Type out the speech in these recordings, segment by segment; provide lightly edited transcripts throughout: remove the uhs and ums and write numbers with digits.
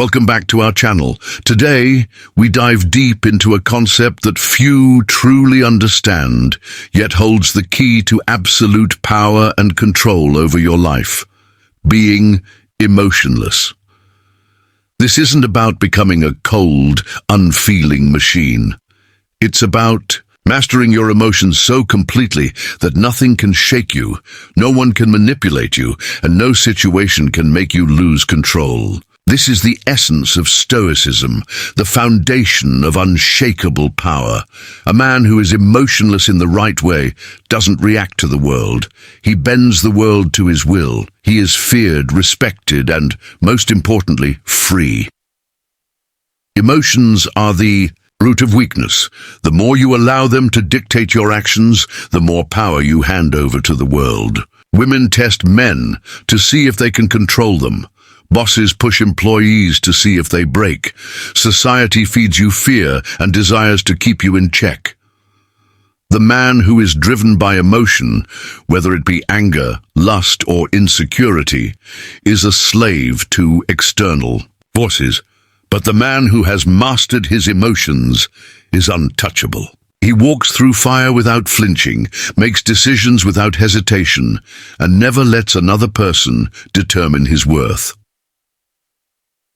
Welcome back to our channel. Today, we dive deep into a concept that few truly understand, yet holds the key to absolute power and control over your life: being emotionless. This isn't about becoming a cold, unfeeling machine. It's about mastering your emotions so completely that nothing can shake you, no one can manipulate you, and no situation can make you lose control. This is the essence of Stoicism, the foundation of unshakable power. A man who is emotionless in the right way doesn't react to the world. He bends the world to his will. He is feared, respected, and, most importantly, free. Emotions are the root of weakness. The more you allow them to dictate your actions, the more power you hand over to the world. Women test men to see if they can control them. Bosses push employees to see if they break. Society feeds you fear and desires to keep you in check. The man who is driven by emotion, whether it be anger, lust, or insecurity, is a slave to external forces. But the man who has mastered his emotions is untouchable. He walks through fire without flinching, makes decisions without hesitation, and never lets another person determine his worth.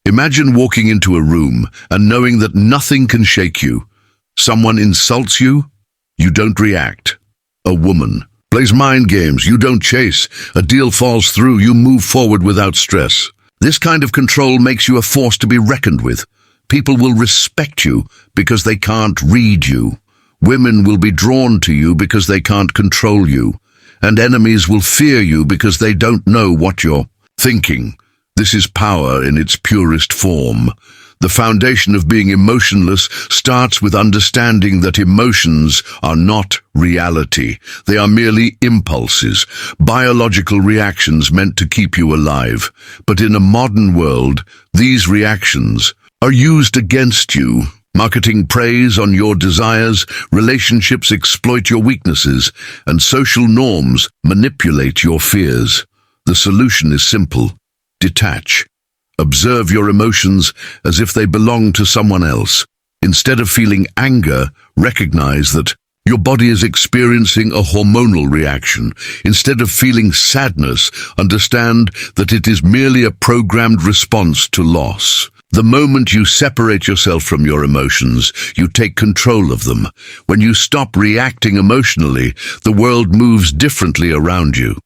Imagine walking into a room and knowing that nothing can shake you. Someone insults you, you don't react. A woman plays mind games, you don't chase. A deal falls through, you move forward without stress. This kind of control makes you a force to be reckoned with. People will respect you because they can't read you. Women will be drawn to you because they can't control you. And enemies will fear you because they don't know what you're thinking. This is power in its purest form. The foundation of being emotionless starts with understanding that emotions are not reality. They are merely impulses, biological reactions meant to keep you alive. But in a modern world, these reactions are used against you. Marketing preys on your desires, relationships exploit your weaknesses, and social norms manipulate your fears. The solution is simple. Detach. Observe your emotions as if they belong to someone else. Instead of feeling anger, recognize that your body is experiencing a hormonal reaction. Instead of feeling sadness, understand that it is merely a programmed response to loss. The moment you separate yourself from your emotions, you take control of them. When you stop reacting emotionally, the world moves differently around you.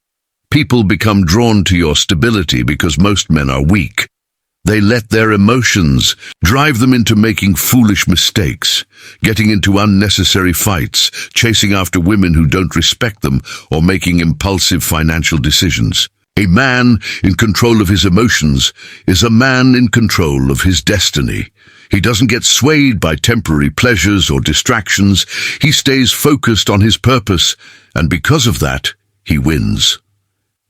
People become drawn to your stability because most men are weak. They let their emotions drive them into making foolish mistakes, getting into unnecessary fights, chasing after women who don't respect them, or making impulsive financial decisions. A man in control of his emotions is a man in control of his destiny. He doesn't get swayed by temporary pleasures or distractions. He stays focused on his purpose, and because of that, he wins.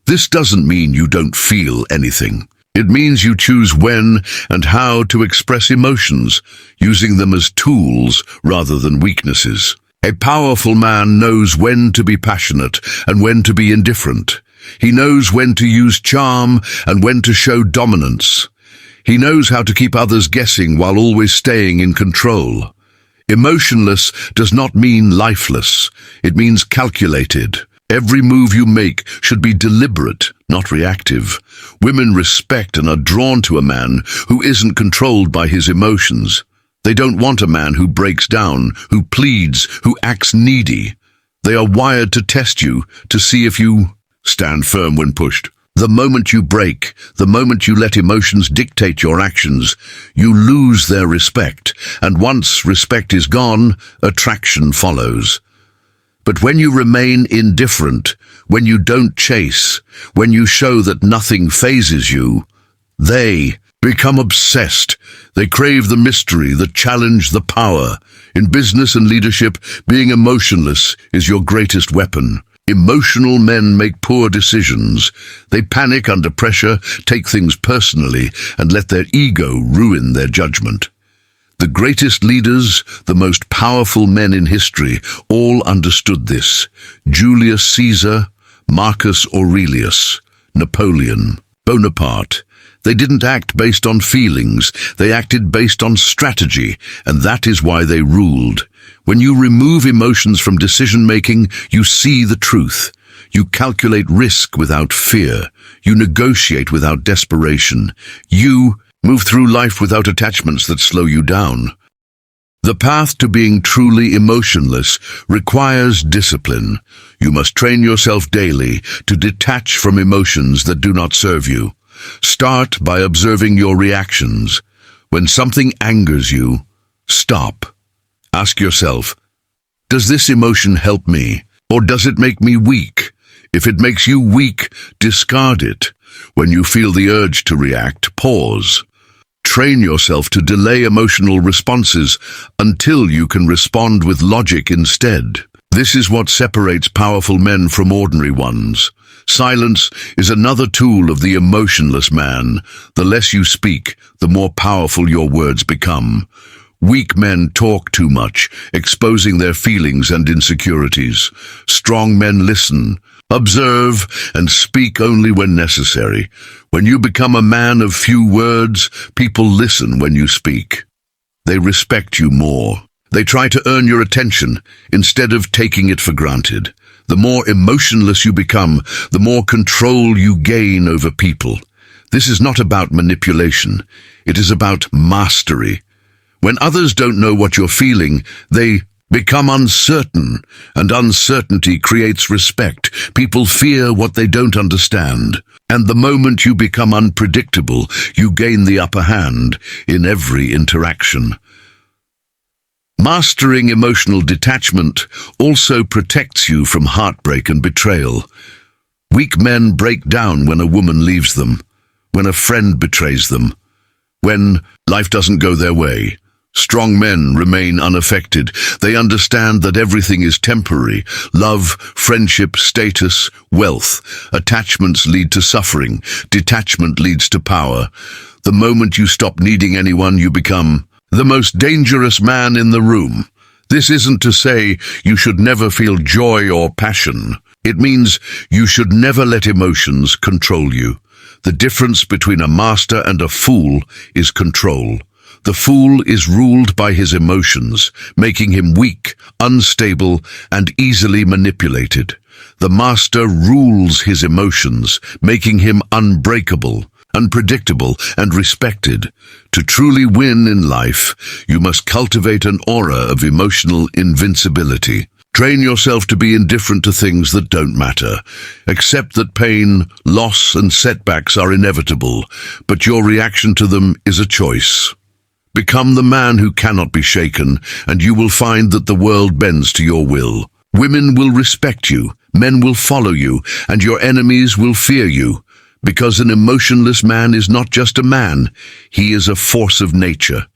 This doesn't mean you don't feel anything. It means you choose when and how to express emotions, using them as tools rather than weaknesses. A powerful man knows when to be passionate and when to be indifferent. He knows when to use charm and when to show dominance. He knows how to keep others guessing while always staying in control. Emotionless does not mean lifeless. It means calculated. Every move you make should be deliberate, not reactive. Women respect and are drawn to a man who isn't controlled by his emotions. They don't want a man who breaks down, who pleads, who acts needy. They are wired to test you, to see if you stand firm when pushed. The moment you break, the moment you let emotions dictate your actions, you lose their respect. And once respect is gone, attraction follows. But when you remain indifferent, when you don't chase, when you show that nothing phases you, they become obsessed. They crave the mystery, the challenge, the power. In business and leadership, being emotionless is your greatest weapon. Emotional men make poor decisions. They panic under pressure, take things personally, and let their ego ruin their judgment. The greatest leaders, the most powerful men in history, all understood this. Julius Caesar, Marcus Aurelius, Napoleon, Bonaparte. They didn't act based on feelings, they acted based on strategy, and that is why they ruled. When you remove emotions from decision-making, you see the truth. You calculate risk without fear. You negotiate without desperation. You move through life without attachments that slow you down. The path to being truly emotionless requires discipline. You must train yourself daily to detach from emotions that do not serve you. Start by observing your reactions. When something angers you, stop. Ask yourself, does this emotion help me, or does it make me weak? If it makes you weak, discard it. When you feel the urge to react, pause. Train yourself to delay emotional responses until you can respond with logic instead. This is what separates powerful men from ordinary ones. Silence is another tool of the emotionless man. The less you speak, the more powerful your words become. Weak men talk too much, exposing their feelings and insecurities. Strong men listen, observe, and speak only when necessary. When you become a man of few words, people listen when you speak. They respect you more. They try to earn your attention instead of taking it for granted. The more emotionless you become, the more control you gain over people. This is not about manipulation. It is about mastery. When others don't know what you're feeling, they become uncertain, and uncertainty creates respect. People fear what they don't understand. And the moment you become unpredictable, you gain the upper hand in every interaction. Mastering emotional detachment also protects you from heartbreak and betrayal. Weak men break down when a woman leaves them, when a friend betrays them, when life doesn't go their way. Strong men remain unaffected. They understand that everything is temporary. Love, friendship, status, wealth. Attachments lead to suffering. Detachment leads to power. The moment you stop needing anyone, you become the most dangerous man in the room. This isn't to say you should never feel joy or passion. It means you should never let emotions control you. The difference between a master and a fool is control. The fool is ruled by his emotions, making him weak, unstable, and easily manipulated. The master rules his emotions, making him unbreakable, unpredictable, and respected. To truly win in life, you must cultivate an aura of emotional invincibility. Train yourself to be indifferent to things that don't matter. Accept that pain, loss, and setbacks are inevitable, but your reaction to them is a choice. Become the man who cannot be shaken, and you will find that the world bends to your will. Women will respect you, men will follow you, and your enemies will fear you. Because an emotionless man is not just a man, he is a force of nature.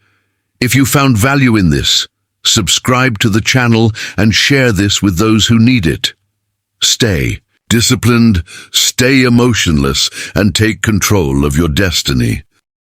If you found value in this, subscribe to the channel and share this with those who need it. Stay disciplined, stay emotionless, and take control of your destiny.